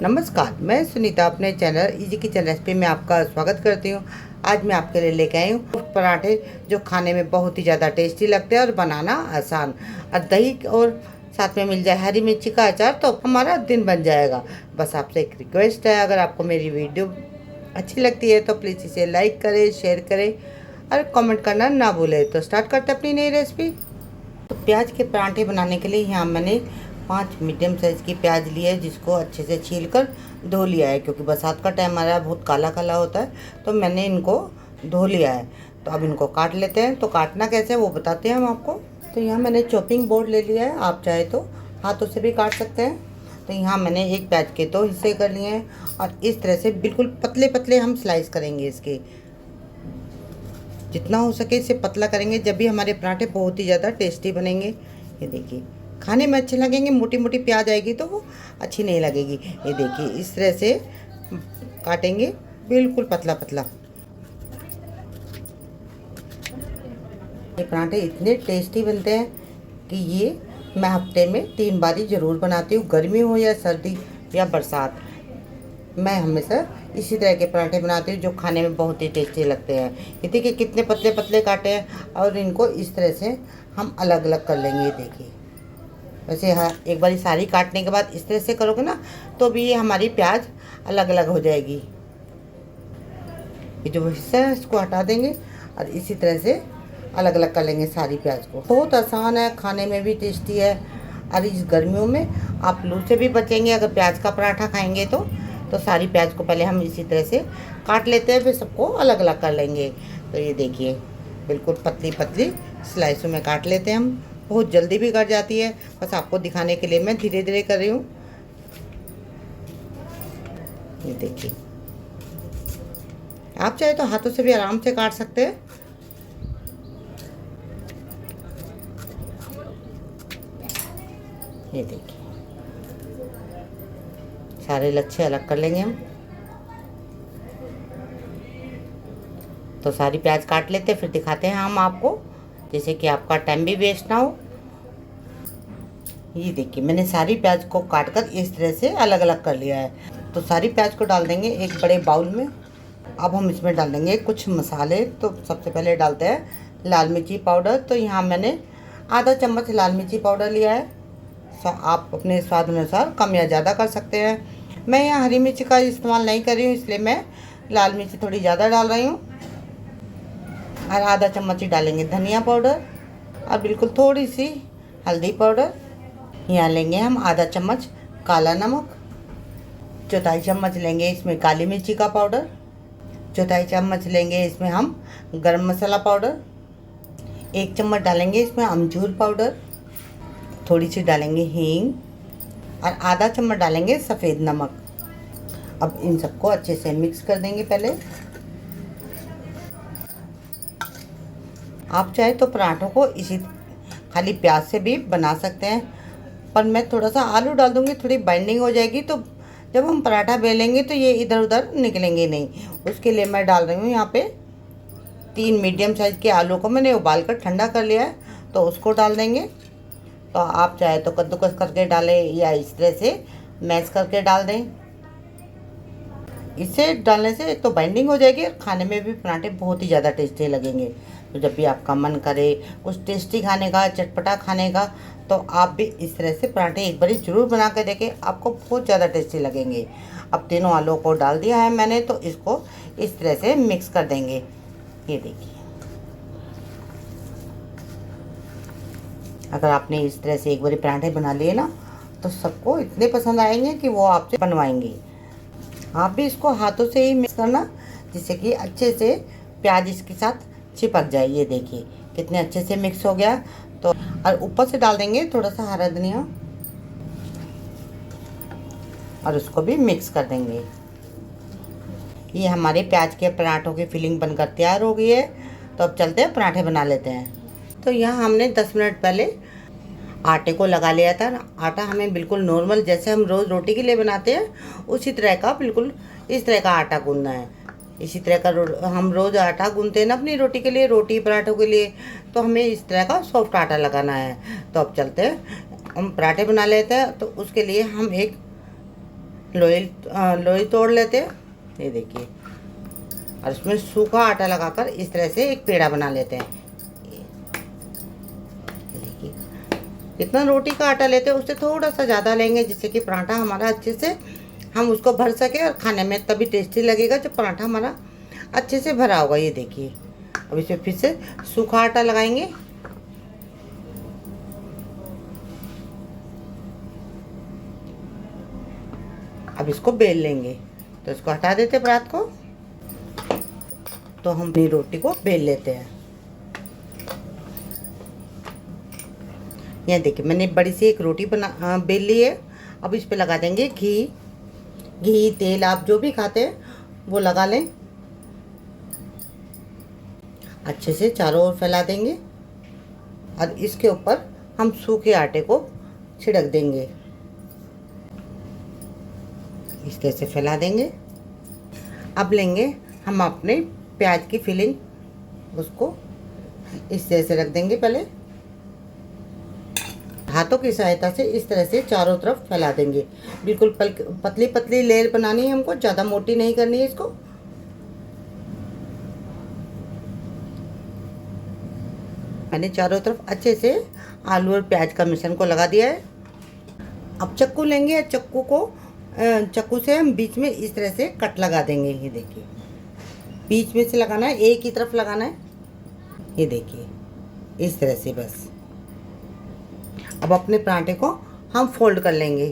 नमस्कार, मैं सुनीता अपने चैनल इजी किचन रेसिपी में आपका स्वागत करती हूँ। आज मैं आपके लिए लेके आई हूँ पराठे जो खाने में बहुत ही ज़्यादा टेस्टी लगते हैं और बनाना आसान। और दही और साथ में मिल जाए हरी मिर्ची का अचार तो हमारा दिन बन जाएगा। बस आपसे एक रिक्वेस्ट है, अगर आपको मेरी वीडियो अच्छी लगती है तो प्लीज़ इसे लाइक करें, शेयर करें और कमेंट करना ना भूलें। तो स्टार्ट करते हैं अपनी नई रेसिपी। तो प्याज के पराठे बनाने के लिए यहाँ मैंने 5 मीडियम साइज़ की प्याज ली है, जिसको अच्छे से छील कर धो लिया है, क्योंकि बरसात का टाइम आ रहा है, बहुत काला काला होता है, तो मैंने इनको धो लिया है। तो अब इनको काट लेते हैं। तो काटना कैसे है वो बताते हैं हम आपको। तो यहाँ मैंने चॉपिंग बोर्ड ले लिया है, आप चाहे तो हाथों से भी काट सकते हैं। तो यहाँ मैंने एक प्याज के 2 हिस्से कर लिए हैं और इस तरह से बिल्कुल पतले पतले हम स्लाइस करेंगे। इसके जितना हो सके इसे पतला करेंगे, जब भी हमारे पराठे बहुत ही ज़्यादा टेस्टी बनेंगे। ये देखिए, खाने में अच्छे लगेंगे। मोटी मोटी प्याज आएगी तो वो अच्छी नहीं लगेगी। ये देखिए, इस तरह से काटेंगे, बिल्कुल पतला पतला। ये पराठे इतने टेस्टी बनते हैं कि ये मैं हफ्ते में 3 बार ही ज़रूर बनाती हूँ, गर्मी हो या सर्दी या बरसात। मैं हमेशा इसी तरह के पराठे बनाती हूँ जो खाने में बहुत ही टेस्टी लगते हैं। ये देखिए कितने पतले पतले काटे हैं और इनको इस तरह से हम अलग अलग कर लेंगे। ये देखिए, वैसे हाँ, एक बार सारी काटने के बाद इस तरह से करोगे ना तो भी ये हमारी प्याज अलग अलग हो जाएगी। ये जो हिस्सा है इसको हटा देंगे और इसी तरह से अलग अलग कर लेंगे सारी प्याज को। बहुत आसान है, खाने में भी टेस्टी है। और इस गर्मियों में आप लू से भी बचेंगे अगर प्याज का पराठा खाएंगे तो सारी प्याज को पहले हम इसी तरह से काट लेते हैं, फिर सबको अलग अलग कर लेंगे। तो ये देखिए, बिल्कुल पतली पतली स्लाइसों में काट लेते हैं हम। बहुत जल्दी भी कट जाती है, बस आपको दिखाने के लिए मैं धीरे धीरे कर रही हूँ। ये देखिए, आप चाहे तो हाथों से भी आराम से काट सकते हैं। ये देखिए, सारे लच्छे अलग कर लेंगे हम। तो सारी प्याज काट लेते हैं, फिर दिखाते हैं हम आपको, जैसे कि आपका टाइम भी वेस्ट ना हो। ये देखिए, मैंने सारी प्याज को काटकर इस तरह से अलग अलग कर लिया है। तो सारी प्याज को डाल देंगे एक बड़े बाउल में। अब हम इसमें डाल देंगे कुछ मसाले। तो सबसे पहले डालते हैं लाल मिर्ची पाउडर। तो यहाँ मैंने आधा चम्मच लाल मिर्ची पाउडर लिया है। आप अपने स्वाद अनुसार कम या ज़्यादा कर सकते हैं। मैं यहाँ हरी मिर्च का इस्तेमाल नहीं कर रही हूँ, इसलिए मैं लाल मिर्ची थोड़ी ज़्यादा डाल रही हूँ। और आधा चम्मच ही डालेंगे धनिया पाउडर और बिल्कुल थोड़ी सी हल्दी पाउडर। यहाँ लेंगे हम आधा चम्मच काला नमक, चौथाई चम्मच लेंगे इसमें काली मिर्ची का पाउडर, चौथाई चम्मच लेंगे इसमें हम गरम मसाला पाउडर, 1 चम्मच डालेंगे इसमें अमचूर पाउडर, थोड़ी सी डालेंगे हींग और आधा चम्मच डालेंगे सफ़ेद नमक। अब इन सबको अच्छे से मिक्स कर देंगे पहले। आप चाहे तो पराठों को इसी खाली प्याज से भी बना सकते हैं, पर मैं थोड़ा सा आलू डाल दूँगी, थोड़ी बाइंडिंग हो जाएगी। तो जब हम पराठा बेलेंगे तो ये इधर उधर निकलेंगे नहीं। उसके लिए मैं डाल रही हूँ यहाँ पे 3 मीडियम साइज़ के आलू को मैंने उबाल कर ठंडा कर लिया है, तो उसको डाल देंगे। तो आप चाहे तो कद्दूकस करके डालें या इस तरह से मैश करके डाल दें। इसे डालने से एक तो बाइंडिंग हो जाएगी और खाने में भी पराठे बहुत ही ज़्यादा टेस्टी लगेंगे। तो जब भी आपका मन करे कुछ टेस्टी खाने का, चटपटा खाने का, तो आप भी इस तरह से पराठे एक बार ज़रूर बना कर देखें, आपको बहुत ज़्यादा टेस्टी लगेंगे। अब तीनों आलू को डाल दिया है मैंने, तो इसको इस तरह से मिक्स कर देंगे। ये देखिए, अगर आपने इस तरह से एक बार पराठे बना लिए ना तो सबको इतने पसंद आएंगे कि वो आपसे बनवाएंगे। आप भी इसको हाथों से ही मिक्स करना, जिससे कि अच्छे से प्याज इसके साथ चिपक जाए। ये देखिए कितने अच्छे से मिक्स हो गया। तो और ऊपर से डाल देंगे थोड़ा सा हरा धनिया और उसको भी मिक्स कर देंगे। ये हमारे प्याज के पराठों की फिलिंग बनकर तैयार हो गई है। तो अब चलते हैं पराठे बना लेते हैं। तो यहाँ हमने 10 मिनट पहले आटे को लगा लिया था। आटा हमें बिल्कुल नॉर्मल जैसे हम रोज़ रोटी के लिए बनाते हैं उसी तरह का, बिल्कुल इस तरह का आटा गूंदना है। इसी तरह का हम रोज़ आटा गूंदते हैं ना अपनी रोटी के लिए, रोटी पराठों के लिए, तो हमें इस तरह का सॉफ्ट आटा लगाना है। तो अब चलते हैं हम पराठे बना लेते हैं। तो उसके लिए हम एक लोई लोई तोड़ लेते हैं, ये देखिए, और इसमें सूखा आटा लगाकर इस तरह से एक पेड़ा बना लेते हैं। देखिए, जितना रोटी का आटा लेते हैं उससे थोड़ा सा ज़्यादा लेंगे, जिससे कि पराठा हमारा अच्छे से हम उसको भर सके और खाने में तभी टेस्टी लगेगा जब पराठा हमारा अच्छे से भरा होगा। ये देखिए, अब इसमें फिर से सूखा आटा लगाएंगे। अब इसको बेल लेंगे, तो इसको हटा देते हैं परात को। तो हम अपनी रोटी को बेल लेते हैं। यह देखिए, मैंने बड़ी सी एक रोटी बेल ली है। अब इस पे लगा देंगे घी तेल, आप जो भी खाते हैं वो लगा लें। अच्छे से चारों ओर फैला देंगे और इसके ऊपर हम सूखे आटे को छिड़क देंगे। इस तरह से फैला देंगे। अब लेंगे हम अपने प्याज की फिलिंग, उसको इस तरह से रख देंगे। पहले हाथों की सहायता से इस तरह से चारों तरफ फैला देंगे। बिल्कुल पतली पतली लेयर बनानी है हमको, ज़्यादा मोटी नहीं करनी है इसको। मैंने चारों तरफ अच्छे से आलू और प्याज का मिश्रण को लगा दिया है। अब चक्कू लेंगे, चक्कू से हम बीच में इस तरह से कट लगा देंगे। ये देखिए, बीच में से लगाना है, एक ही तरफ लगाना है। ये देखिए, इस तरह से बस। अब अपने पराठे को हम फोल्ड कर लेंगे,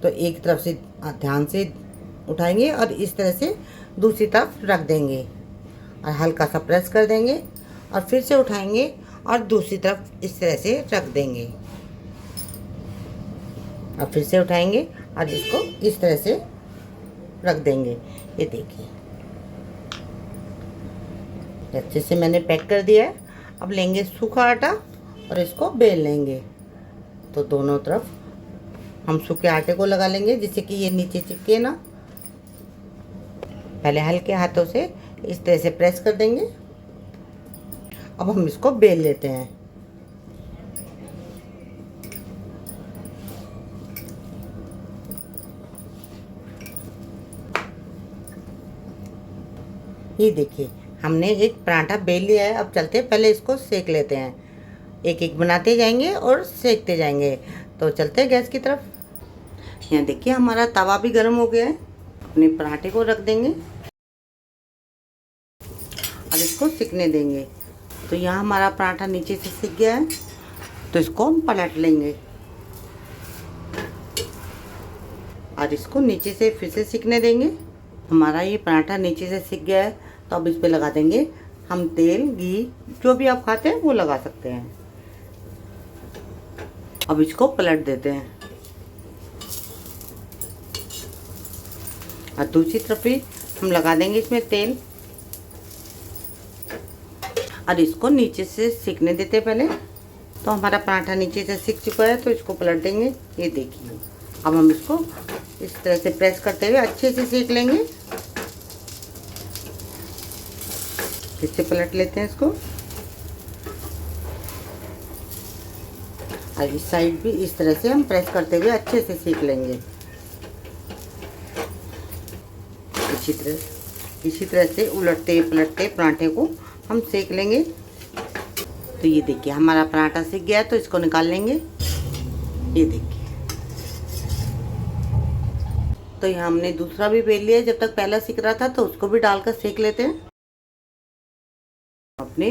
तो एक तरफ से ध्यान से उठाएंगे और इस तरह से दूसरी तरफ रख देंगे और हल्का सा प्रेस कर देंगे और फिर से उठाएंगे और दूसरी तरफ इस तरह से रख देंगे और फिर से उठाएंगे और इसको इस तरह से रख देंगे। ये देखिए, अच्छे से मैंने पैक कर दिया है। अब लेंगे सूखा आटा और इसको बेल लेंगे। तो दोनों तरफ हम सूखे आटे को लगा लेंगे, जिससे कि ये नीचे चिपके ना। पहले हल्के हाथों से इस तरह से प्रेस कर देंगे। अब हम इसको बेल लेते हैं। ये देखिए, हमने एक पराठा बेल लिया है। अब चलते हैं, पहले इसको सेक लेते हैं। एक एक बनाते जाएंगे और सेकते जाएंगे। तो चलते हैं गैस की तरफ। यहाँ देखिए, हमारा तवा भी गर्म हो गया है। अपने पराठे को रख देंगे और इसको सिकने देंगे। तो यहाँ हमारा पराठा नीचे से सिक गया है, तो इसको हम पलट लेंगे और इसको नीचे से फिर से सिकने देंगे। हमारा ये पराठा नीचे से सिक गया है, तो अब इस पे लगा देंगे हम तेल, घी, जो भी आप खाते हैं वो लगा सकते हैं। अब इसको पलट देते हैं और दूसरी तरफ भी हम लगा देंगे इसमें तेल और इसको नीचे से सिकने देते हैं पहले। तो हमारा पराठा नीचे से सिक चुका है, तो इसको पलट देंगे। ये देखिए, अब हम इसको इस तरह से प्रेस करते हुए अच्छे से सेक लेंगे। फिर से पलट लेते हैं इसको और इस साइड भी इस तरह से हम प्रेस करते हुए अच्छे से सेक लेंगे। इसी तरह से उलटते पलटते पराठे को हम सेक लेंगे। तो ये देखिए, हमारा पराठा सेक गया है, तो इसको निकाल लेंगे। ये देखिए, तो यहाँ हमने दूसरा भी बेल लिया। जब तक पहला सिक रहा था तो उसको भी डालकर सेक लेते हैं। अपने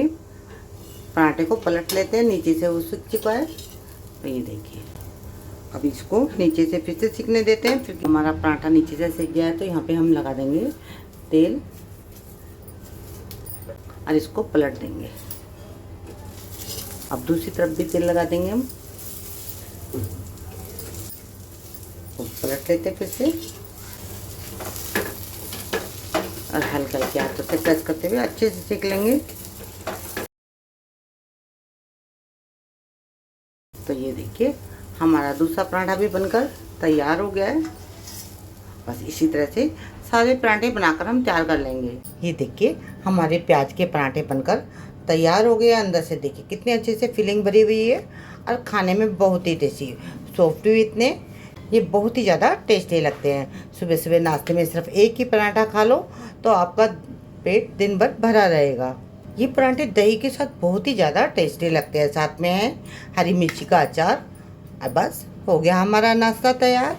पराठे को पलट लेते हैं, नीचे से वो सिक चुका है। तो ये देखिए, अब इसको नीचे से फिर से सिकने देते हैं। फिर हमारा पराठा नीचे से सिक गया है, तो यहाँ पे हम लगा देंगे तेल और इसको पलट देंगे। अब दूसरी तरफ भी तेल लगा देंगे हम, तो पलट लेते हैं फिर से और हल्के हल्के हाथों से प्रेस करते हुए अच्छे से सेक लेंगे। तो ये देखिए, हमारा दूसरा पराठा भी बनकर तैयार हो गया है। बस इसी तरह से सारे पराठे बनाकर हम तैयार कर लेंगे। ये देखिए, हमारे प्याज के पराठे बनकर तैयार हो गए। अंदर से देखिए कितने अच्छे से फिलिंग भरी हुई है और खाने में बहुत ही टेस्टी, सॉफ्ट भी इतने। ये बहुत ही ज़्यादा टेस्टी लगते हैं। सुबह सुबह नाश्ते में सिर्फ एक ही पराठा खा लो तो आपका पेट दिन भर भरा रहेगा। ये पराठे दही के साथ बहुत ही ज़्यादा टेस्टी लगते हैं। साथ में है हरी मिर्ची का अचार। अब बस हो गया हमारा नाश्ता तैयार।